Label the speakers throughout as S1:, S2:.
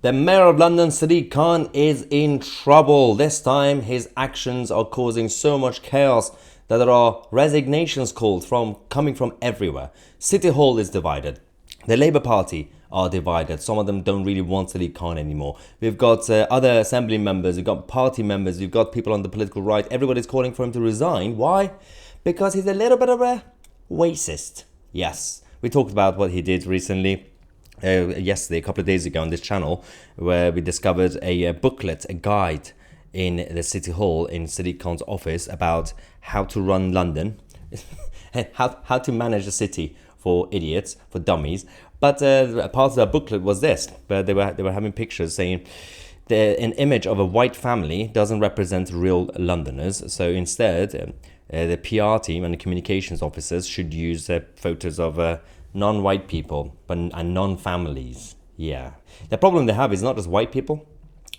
S1: The Mayor of London, Sadiq Khan, is in trouble. This time, his actions are causing so much chaos that there are resignations called coming from everywhere. City Hall is divided. The Labour Party are divided. Some of them don't really want Sadiq Khan anymore. We've got other assembly members, we've got party members, we've got people on the political right. Everybody's calling for him to resign. Why? Because he's a little bit of a racist. Yes, we talked about what he did recently. Yesterday, a couple of days ago on this channel, where we discovered a booklet, a guide in the City Hall in Sadiq Khan's office about how to run London, how to manage a city for idiots, for dummies. But part of the booklet was this, where they were having pictures saying an image of a white family doesn't represent real Londoners. So instead, the PR team and the communications officers should use photos of non-white people and non-families. Yeah. The problem they have is not just white people,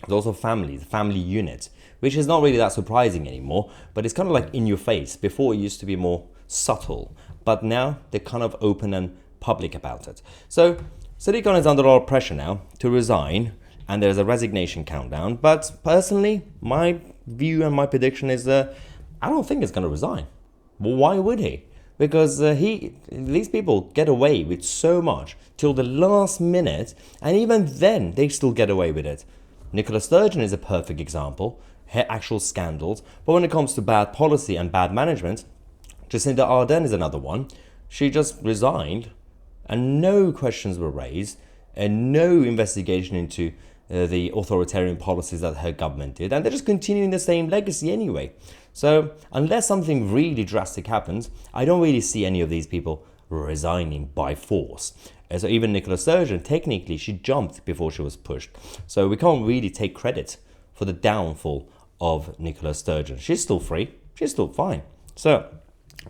S1: it's also families, family unit, which is not really that surprising anymore, but it's kind of like in your face. Before it used to be more subtle, but now they're kind of open and public about it. So Sadiq Khan is under a lot of pressure now to resign, and there's a resignation countdown. But personally, my view and my prediction is I don't think he's going to resign. Well, why would he? Because these people get away with so much till the last minute, and even then they still get away with it. Nicola Sturgeon is a perfect example, her actual scandals. But when it comes to bad policy and bad management, Jacinda Ardern is another one. She just resigned, and no questions were raised, and no investigation into the authoritarian policies that her government did, and they're just continuing the same legacy anyway. So unless something really drastic happens, I don't really see any of these people resigning by force. So even Nicola Sturgeon, technically, she jumped before she was pushed. So we can't really take credit for the downfall of Nicola Sturgeon. She's still free. She's still fine. So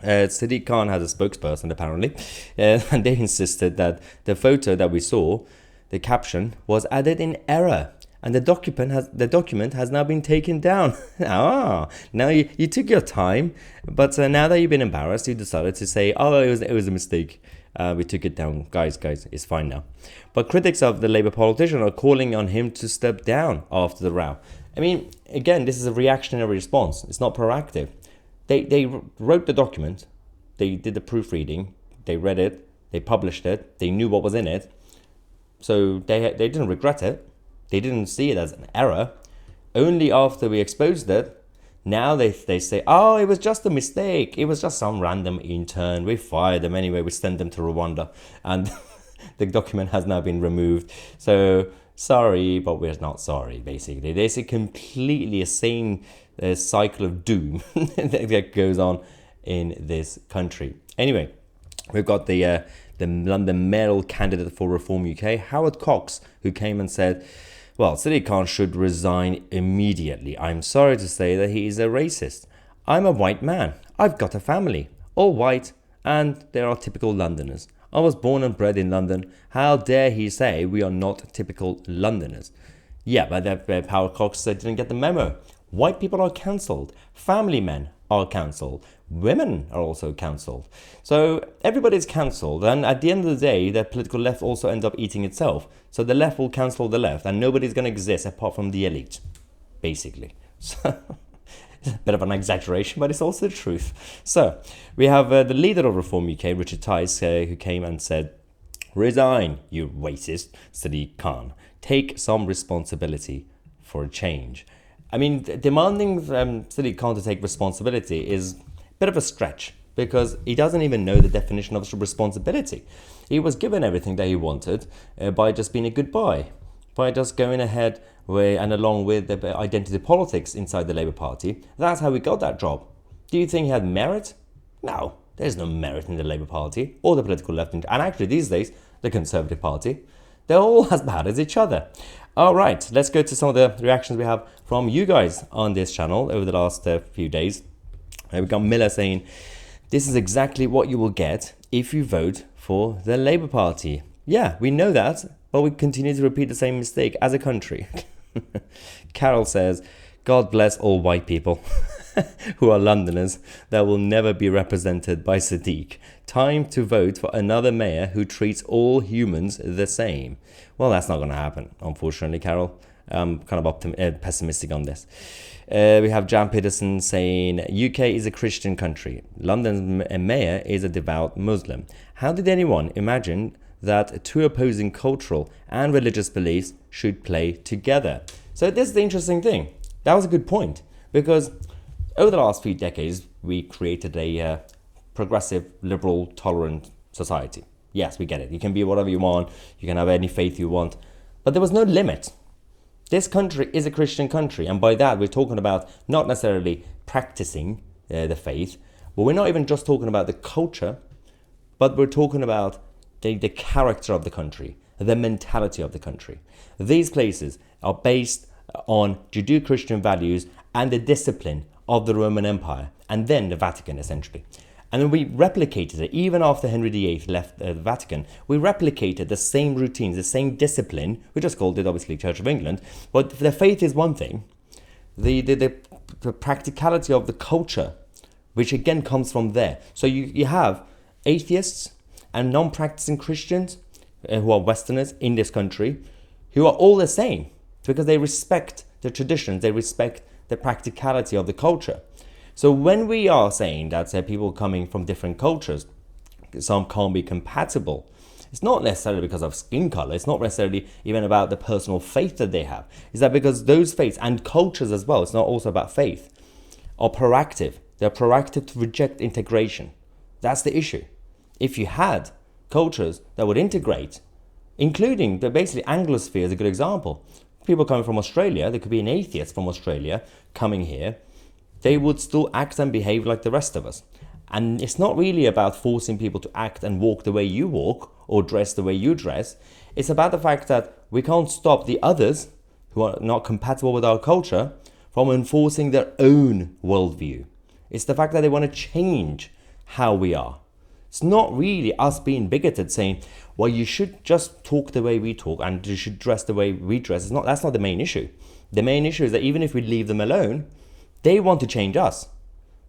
S1: Sadiq Khan has a spokesperson, apparently, and they insisted that the photo that we saw, the caption, was added in error. And the document has now been taken down. Now you took your time, but now that you've been embarrassed, you decided to say, "Oh, it was a mistake. We took it down, guys. It's fine now." But critics of the Labour politician are calling on him to step down after the row. I mean, again, this is a reactionary response. It's not proactive. They wrote the document, they did the proofreading, they read it, they published it, they knew what was in it, so they didn't regret it. They didn't see it as an error. Only after we exposed it, now they say, "Oh, it was just a mistake. It was just some random intern. We fired them anyway. We sent them to Rwanda." And the document has now been removed. So, sorry, but we're not sorry, basically. There's a completely same cycle of doom that goes on in this country. Anyway, we've got the London mayoral candidate for Reform UK, Howard Cox, who came and said, well, Sadiq Khan should resign immediately. I'm sorry to say that he is a racist. I'm a white man. I've got a family, all white, and they are typical Londoners. I was born and bred in London. How dare he say we are not typical Londoners? Yeah, but Howard Cox didn't get the memo. White people are cancelled. Family men are cancelled. Women are also cancelled. So everybody's cancelled, and at the end of the day, the political left also ends up eating itself. So the left will cancel the left, and nobody's going to exist apart from the elite, basically. So it's a bit of an exaggeration, but it's also the truth. So we have the leader of Reform UK, Richard Tice, who came and said, "Resign, you racist, Sadiq Khan. Take some responsibility for a change." I mean, demanding Sadiq Khan to take responsibility is a bit of a stretch, because he doesn't even know the definition of responsibility. He was given everything that he wanted by just being a good boy, by just going ahead and along with the identity politics inside the Labour Party. That's how he got that job. Do you think he had merit? No, there's no merit in the Labour Party or the political left, and actually these days, the Conservative Party. They're all as bad as each other. All right, let's go to some of the reactions we have from you guys on this channel over the last few days. We've got Miller saying, "This is exactly what you will get if you vote for the Labour Party." Yeah, we know that, but we continue to repeat the same mistake as a country. Carol says, "God bless all white people." who are Londoners that will never be represented by Sadiq. Time to vote for another mayor who treats all humans the same. Well, that's not going to happen, unfortunately, Carol. I'm kind of pessimistic on this. We have Jan Peterson saying, UK is a Christian country. London's mayor is a devout Muslim. How did anyone imagine that two opposing cultural and religious beliefs should play together? So this is the interesting thing. That was a good point, because over the last few decades, we created a progressive, liberal, tolerant society. Yes, we get it. You can be whatever you want. You can have any faith you want. But there was no limit. This country is a Christian country. And by that, we're talking about not necessarily practicing the faith. But we're not even just talking about the culture, but we're talking about the character of the country, the mentality of the country. These places are based on Judeo-Christian values and the discipline of the Roman Empire, and then the Vatican, essentially. And then we replicated it. Even after Henry VIII left the Vatican, we replicated the same routines, the same discipline. We just called it, obviously, Church of England. But the faith is one thing. The practicality of the culture, which again comes from there. So you have atheists and non-practicing Christians who are Westerners in this country, who are all the same, because they respect the traditions, they respect the practicality of the culture. So when we are saying that people coming from different cultures, some can't be compatible, it's not necessarily because of skin color. It's not necessarily even about the personal faith that they have. It's that because those faiths and cultures as well, it's not also about faith, are proactive. They're proactive to reject integration. That's the issue. If you had cultures that would integrate, including basically Anglosphere is a good example. People coming from Australia, there could be an atheist from Australia coming here, they would still act and behave like the rest of us. And it's not really about forcing people to act and walk the way you walk or dress the way you dress. It's about the fact that we can't stop the others who are not compatible with our culture from enforcing their own worldview. It's the fact that they want to change how we are. It's not really us being bigoted saying, well, you should just talk the way we talk and you should dress the way we dress. That's not the main issue. The main issue is that even if we leave them alone, they want to change us.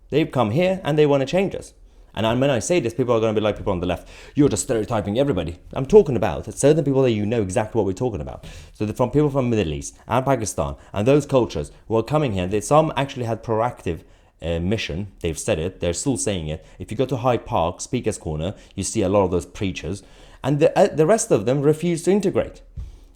S1: They've come here and they want to change us. And when I say this, people are going to be like people on the left, you're just stereotyping everybody. I'm talking about certain people that you know exactly what we're talking about. So from people from the Middle East and Pakistan and those cultures who are coming here, some actually had proactive mission. They've said it, they're still saying it. If you go to Hyde Park, Speaker's Corner, you see a lot of those preachers, and the rest of them refuse to integrate.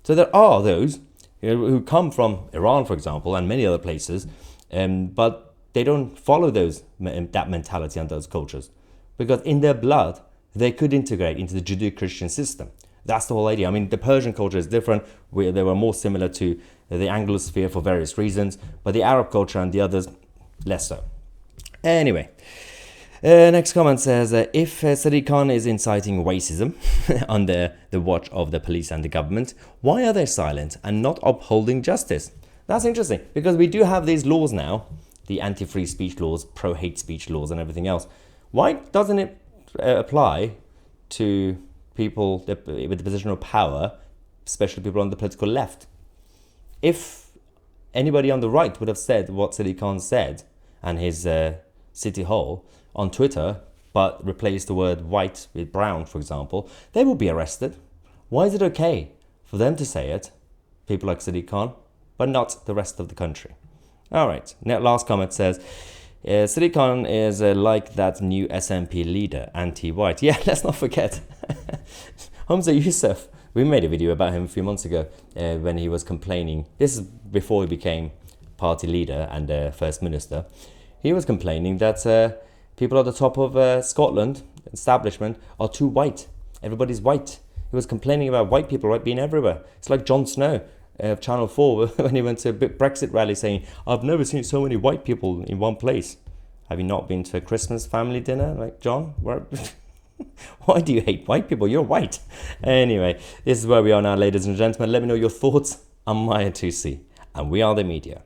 S1: So there are those who come from Iran, for example, and many other places, but they don't follow that mentality and those cultures, because in their blood they could integrate into the Judeo-Christian system. That's the whole idea. I mean, the Persian culture is different. They were more similar to the Anglosphere for various reasons, but the Arab culture and the others, less so. Anyway, next comment says, if Sadiq Khan is inciting racism under the watch of the police and the government, why are they silent and not upholding justice? That's interesting, because we do have these laws now, the anti-free speech laws, pro-hate speech laws and everything else. Why doesn't it apply to people with the position of power, especially people on the political left? If anybody on the right would have said what Sadiq Khan said and his City Hall on Twitter, but replaced the word white with brown, for example, they will be arrested. Why is it okay for them to say it, people like Sadiq Khan, but not the rest of the country? All right, last comment says, Sadiq Khan is like that new SNP leader, anti-white. Yeah, let's not forget. Hamza Yusuf, we made a video about him a few months ago when he was complaining. This is before he became party leader and first minister. He was complaining that people at the top of Scotland establishment are too white. Everybody's white. He was complaining about white people being everywhere. It's like Jon Snow of Channel 4 when he went to a Brexit rally saying, I've never seen so many white people in one place. Have you not been to a Christmas family dinner, like John? Why do you hate white people? You're white. Anyway, this is where we are now, ladies and gentlemen. Let me know your thoughts. I'm Mahyar Tousi, and we are the media.